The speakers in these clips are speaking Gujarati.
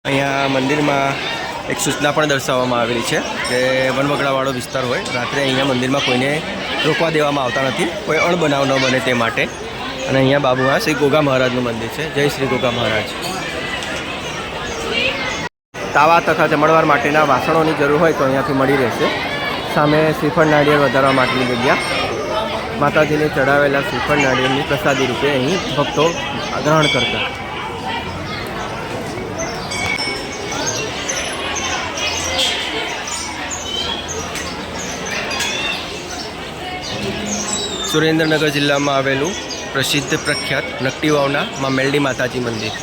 અહીંયા મંદિરમાં એક સૂચના પણ દર્શાવવામાં આવેલી છે કે વનવગડાવાળો વિસ્તાર હોય, રાત્રે અહીંયા મંદિરમાં કોઈને રોકવા દેવામાં આવતા નથી, કોઈ અણબનાવ ન બને તે માટે. અને અહીંયા બાબુમાં શ્રી ગોગા મહારાજનું મંદિર છે. જય શ્રી ગોગા મહારાજ. તાવા તથા જમણવાર માટેના વાસણોની જરૂર હોય તો અહીંયાથી મળી રહેશે. સામે શ્રીફળ નાળિયેર વધારવા માટેની જગ્યા, માતાજીને ચડાવેલા શ્રીફળ નાળિયેરની પ્રસાદી રૂપે અહીં ભક્તો ગ્રહણ કરતા. સુરેન્દ્રનગર જિલ્લામાં આવેલું પ્રસિદ્ધ પ્રખ્યાત નકટી વાવના માં મેલડી માતાજી મંદિર.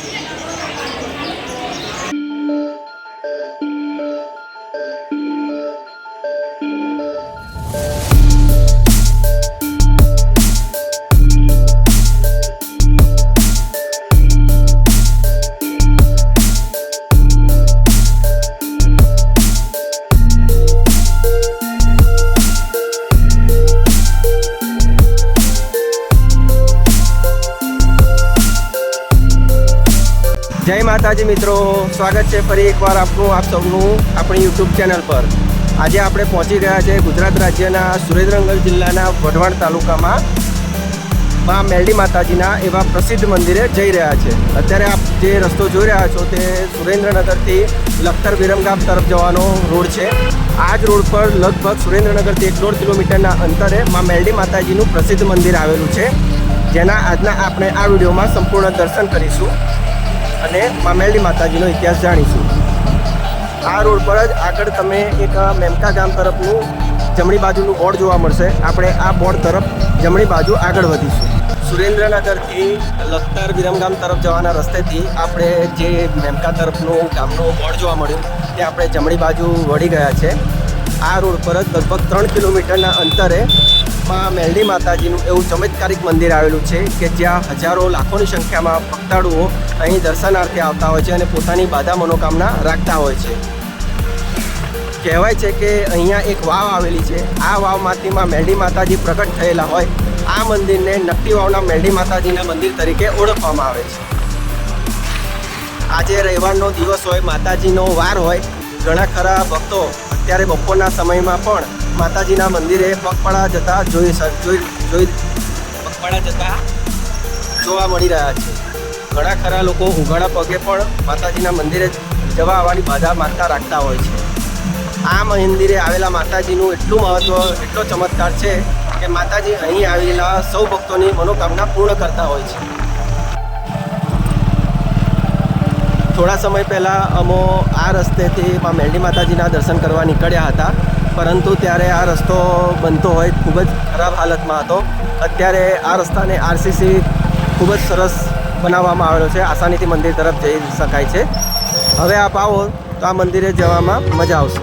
જય માતાજી મિત્રો, સ્વાગત છે ફરી એકવાર આપ સૌનું આપણી યુટ્યુબ ચેનલ પર. આજે આપણે પહોંચી ગયા છે ગુજરાત રાજ્યના સુરેન્દ્રનગર જિલ્લાના વઢવાણ તાલુકામાં માં મેલડી માતાજીના એવા પ્રસિદ્ધ મંદિરે જઈ રહ્યા છે. અત્યારે આપ જે રસ્તો જોઈ રહ્યા છો તે સુરેન્દ્રનગરથી લખતર વિરમગામ તરફ જવાનો રોડ છે. આ જ રોડ પર લગભગ સુરેન્દ્રનગરથી 1.5 કિલોમીટરના અંતરે માં મેલડી માતાજીનું પ્રસિદ્ધ મંદિર આવેલું છે, જેના આજના આપણે આ વિડીયોમાં સંપૂર્ણ દર્શન કરીશું અને માં મેલડી માતાજીનો ઇતિહાસ જાણીશું. આ રોડ પર જ આગળ તમે એક મેમકા ગામ તરફનું જમણી બાજુનું બોર્ડ જોવા મળશે. આપણે આ બોર્ડ તરફ જમણી બાજુ આગળ વધીશું. સુરેન્દ્રનગરથી લખતર વિરમગામ તરફ જવાના રસ્તેથી આપણે જે મેમકા તરફનું ગામનું બોર્ડ જોવા મળ્યું તે આપણે જમણી બાજુ વળી ગયા છે. આ રોડ પર જ લગભગ 3 કિલોમીટરના અંતરે માં મેલડી માતાજીનું એવું ચમત્કારિક મંદિર આવેલું છે કે જ્યાં હજારો લાખોની સંખ્યામાં ભક્તાળુઓ અહીં દર્શનાર્થે આવતા હોય છે અને પોતાની બાધા મનોકામના રાખતા હોય છે. કહેવાય છે કે અહીંયા એક વાવ આવેલી છે. આ વાવમાંથી માં મેલડી માતાજી પ્રગટ થયેલા હોય. આ મંદિરને નકટી વાવના મેલડી માતાજીના મંદિર તરીકે ઓળખવામાં આવે છે. આજે રવિવારનો દિવસ હોય, માતાજીનો વાર હોય, ઘણા ખરા ભક્તો અત્યારે બપોરના સમયમાં પણ માતાજીના મંદિરે પગપાળા જતા પગપાળા જતા જોવા મળી રહ્યા છે. ઘણા ખરા લોકો ઉઘાડા પગે પણ માતાજીના મંદિરે જવા આવવાની બાધા માગતા રાખતા હોય છે. આ મંદિરે આવેલા માતાજીનું એટલું મહત્વ, એટલો ચમત્કાર છે કે માતાજી અહીં આવેલા સૌ ભક્તોની મનોકામના પૂર્ણ કરતા હોય છે. થોડા સમય પહેલાં અમે આ રસ્તેથી માં મેલડી માતાજીના દર્શન કરવા નીકળ્યા હતા, પરંતુ ત્યારે આ રસ્તો બનતો હોય ખૂબ જ ખરાબ હાલતમાં હતો. અત્યારે આ રસ્તાને આરસીસી ખૂબ જ સરસ બનાવવામાં આવેલો છે. આસાનીથી મંદિર તરફ જઈ શકાય છે. હવે આપ આવો તો આ મંદિરે જવામાં મજા આવશે.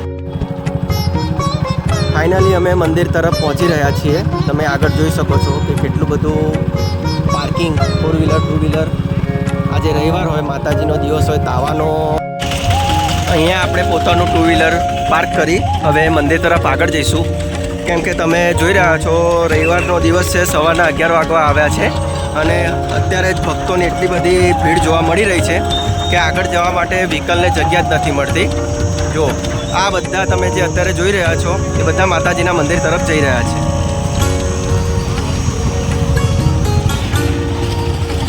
ફાઇનલી અમે મંદિર તરફ પહોંચી રહ્યા છીએ. તમે આગળ જોઈ શકો છો કે કેટલું બધું પાર્કિંગ, 4 વ્હીલર 2 વ્હીલર. આજે રવિવાર હોય, માતાજીનો દિવસ હોય, તાવાનો. અહીંયા આપણે પોતાનું 2 વ્હીલર પાર્ક કરી હવે મંદિર તરફ આગળ જઈશું. કેમ કે તમે જોઈ રહ્યા છો રવિવારનો દિવસ છે, સવારના 11 વાગવા આવ્યા છે અને અત્યારે જ ભક્તોની એટલી બધી ભીડ જોવા મળી રહી છે કે આગળ જવા માટે વ્હીકલને જગ્યા જ નથી મળતી. જો આ બધા તમે જે અત્યારે જોઈ રહ્યા છો એ બધા માતાજીના મંદિર તરફ જઈ રહ્યા છે.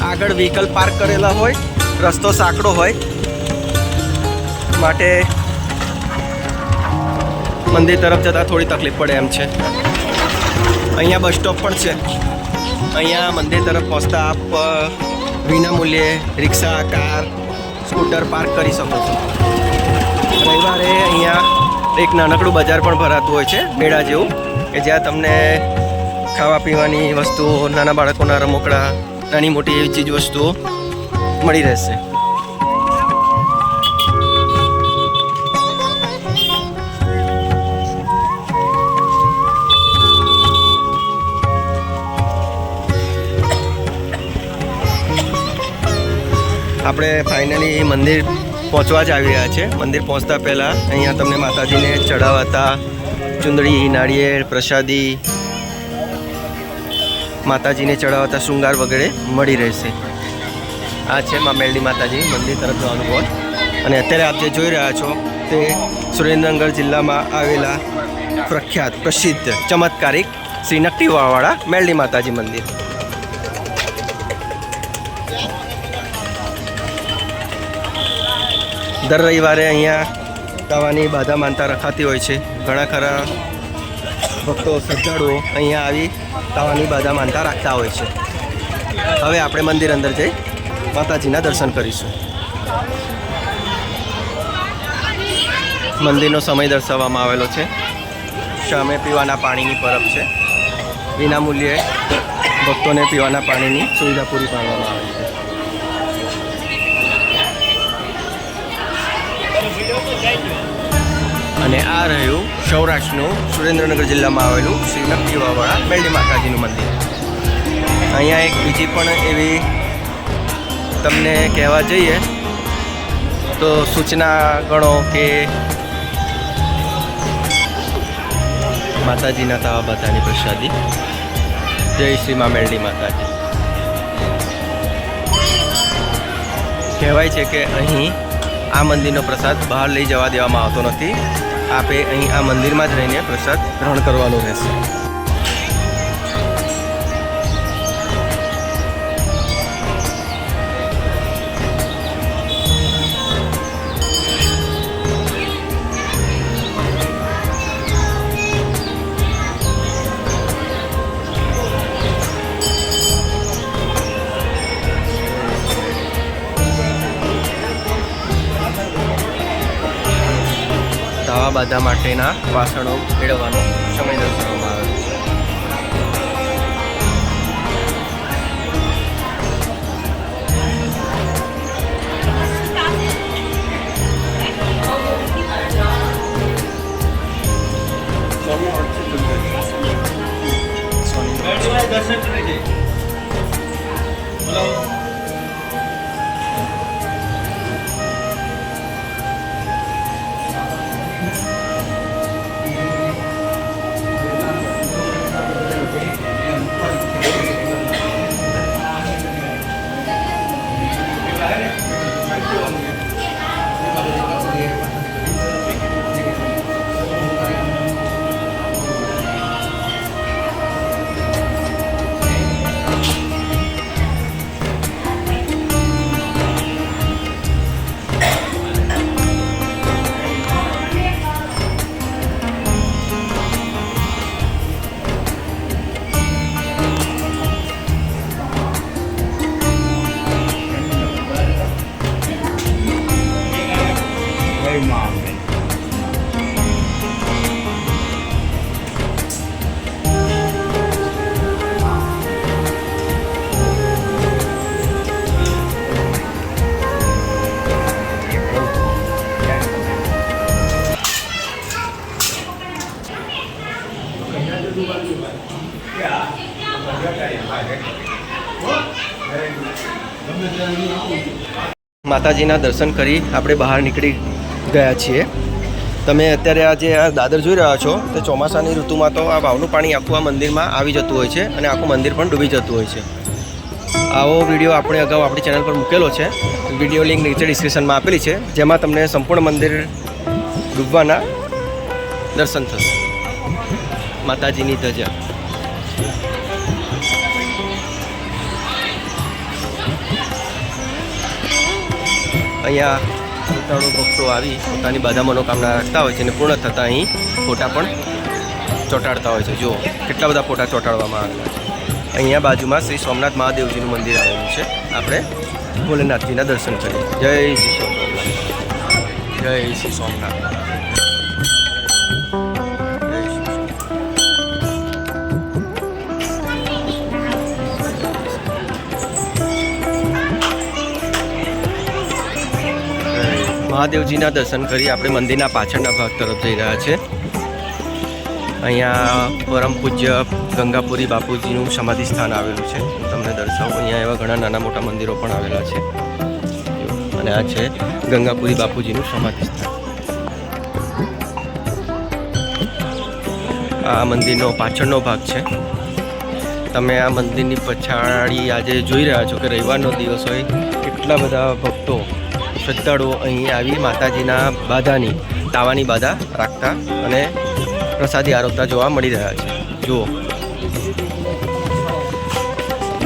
આગળ વ્હીકલ પાર્ક કરેલા હોય, રસ્તો સાંકડો હોય માટે મંદિર તરફ જતાં થોડી તકલીફ પડે એમ છે. અહીંયા બસ સ્ટોપ પણ છે. અહીંયા મંદિર તરફ પહોંચતા આપ વિનામૂલ્યે રિક્ષા, કાર, સ્કૂટર પાર્ક કરી શકો છો. રવિવારે અહીંયા એક નાનકડું બજાર પણ ભરાતું હોય છે, મેળા જેવું, કે જ્યાં તમને ખાવા પીવાની વસ્તુઓ, નાના બાળકોના રમકડા, નાની મોટી એવી ચીજ વસ્તુઓ મળી રહેશે. આપણે ફાઇનલી મંદિર પહોંચવા જ આવી રહ્યા છે. મંદિર પહોંચતા પહેલાં અહીંયા તમને માતાજીને ચડાવાતા ચુંદડી, નાળિયેર, પ્રસાદી, માતાજીને ચડાવતા શૃંગાર વગેરે મળી રહેશે. આ છે માં મેલડી માતાજી મંદિર તરફ જવાનું બોર્ડ. અને અત્યારે આપ જે જોઈ રહ્યા છો તે સુરેન્દ્રનગર જિલ્લામાં આવેલા પ્રખ્યાત પ્રસિદ્ધ ચમત્કારિક શ્રી નકટી વાવાળા મેરડી માતાજી મંદિર. દર રવિવારે અહીંયા તાવાની બાધા માનતા રખાતી હોય છે. ઘણા ખરા ભક્તો શ્રદ્ધાળુઓ અહીંયા આવી તાવાની બાધા માનતા રાખતા હોય છે. હવે આપણે મંદિર અંદર જઈ માતાજીના દર્શન કરીશું. મંદિરનો સમય દર્શાવવામાં આવેલો છે. સામે પીવાના પાણીની પરબ છે. વિનામૂલ્યે ભક્તોને પીવાના પાણીની સુવિધા પૂરી પાડવામાં આવે છે. અને આ રહ્યું સૌરાષ્ટ્રનું સુરેન્દ્રનગર જિલ્લામાં આવેલું શ્રી નકટી વાવાળા મેરડી માતાજીનું મંદિર. અહીંયા એક બીજી પણ એવી તમને કહેવા જઈએ તો સૂચના ગણો કે માતાજીના તાવા બાધાની પ્રસાદી. જય શ્રી મા મેરડી માતાજી. કહેવાય છે કે અહીં આ મંદિરનો પ્રસાદ બહાર લઈ જવા દેવામાં આવતો નથી. આપે અહીં આ મંદિરમાં જ રહીને પ્રસાદ ગ્રહણ કરવાનો રહેશે. તાવા બાધા માટેના વાસણો મેળવવાનો સમય દર્શાવવામાં આવે છે. માતાજીના દર્શન કરી આપણે બહાર નીકળી ગયા છીએ. તમે અત્યારે આ દાદર જોઈ રહ્યા છો તે ચોમાસાની ઋતુમાં તો આ વાવનું પાણી આખું આ મંદિરમાં આવી જતું હોય છે અને આખું મંદિર પણ ડૂબી જતું હોય છે. આવો વિડીયો આપણે અગાઉ આપણી ચેનલ પર મૂકેલો છે. વિડીયો લિંક નીચે ડિસ્ક્રિપ્શનમાં આપેલી છે, જેમાં તમને સંપૂર્ણ મંદિર ડૂબવાના દર્શન થશે. માતાજીની ધજા. અહીંયા શ્રદ્ધાળુ ભક્તો આવી પોતાની બધા મનોકામના રાખતા હોય છે અને પૂર્ણ થતાં અહીં ફોટા પણ ચોંટાડતા હોય છે. જુઓ કેટલા બધા ફોટા ચોંટાડવામાં આવેલા છે. અહીંયા બાજુમાં શ્રી સોમનાથ મહાદેવજીનું મંદિર આવેલું છે. આપણે ભોલેનાથજીના દર્શન કરીએ. જય શ્રી સોમનાથ. જય શ્રી સોમનાથ. મહાદેવજીના દર્શન કરી આપણે મંદિરના પાછળના ભાગ તરફ જઈ રહ્યા છે. અહીંયા પરમ પૂજ્ય ગંગાપુરી બાપુજીનું સમાધિ સ્થાન આવેલું છે. હું તમને દર્શાવું. અહીંયા એવા ઘણા નાના મોટા મંદિરો પણ આવેલા છે અને આ છે ગંગાપુરી બાપુજીનું સમાધિ સ્થાન. આ મંદિરનો પાછળનો ભાગ છે. તમે આ મંદિરની પછાડી આજે જોઈ રહ્યા છો કે રવિવારનો દિવસ હોય કેટલા બધા ભક્તો શ્રદ્ધાળુઓ અહીં આવી માતાજીના બાધાની તાવાની બાધા રાખતા અને પ્રસાદી આરોગતા જોવા મળી રહ્યા છે. જુઓ,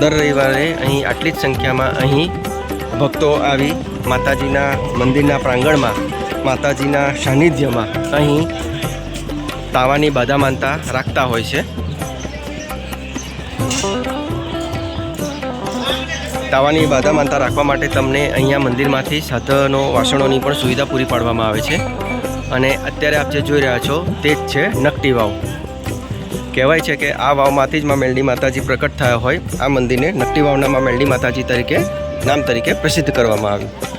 દર રવિવારે અહીં આટલી જ સંખ્યામાં અહીં ભક્તો આવી માતાજીના મંદિરના પ્રાંગણમાં માતાજીના સાનિધ્યમાં અહીં તાવાની બાધા માનતા રાખતા હોય છે. તાવાની બાધા માનતા રાખવા માટે તમને અહીંયા મંદિરમાંથી સાધનો વાસણોની પણ સુવિધા પૂરી પાડવામાં આવે છે. અને અત્યારે આપ જે જોઈ રહ્યા છો તે જ છે નકટી વાવ. કહેવાય છે કે આ વાવમાંથી જ માં મેલડી માતાજી પ્રકટ થયા હોય. આ મંદિરને નકટી વાવના માં મેલડી માતાજી તરીકે નામ તરીકે પ્રસિદ્ધ કરવામાં આવ્યું.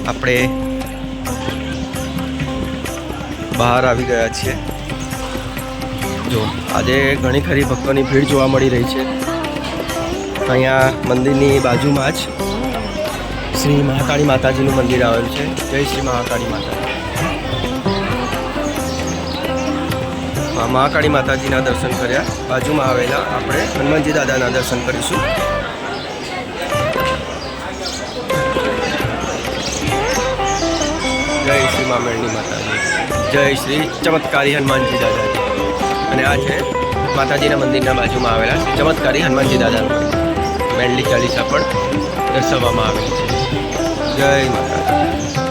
આપણે બહાર આવી ગયા છીએ. જો આજે ઘણી ખરી ભક્તોની ભીડ જોવા મળી રહી છે. અહીંયા મંદિરની બાજુમાં જ શ્રી મહાકાળી માતાજીનું મંદિર આવેલું છે. જય શ્રી મહાકાળી માતા. મહાકાળી માતાજીના દર્શન કર્યા. બાજુમાં આવેલા આપણે હનુમાનજી દાદાના દર્શન કરીશું. જય શ્રી મા મેલડી માતાજી. જય શ્રી ચમત્કારી હનુમાનજી દાદાજી. અને આ છે માતાજીના મંદિરના બાજુમાં આવેલા ચમત્કારી હનુમાનજી દાદાનું મેલડી ચાલીસા પણ દર્શાવવામાં આવેલી છે. જય માતાજી.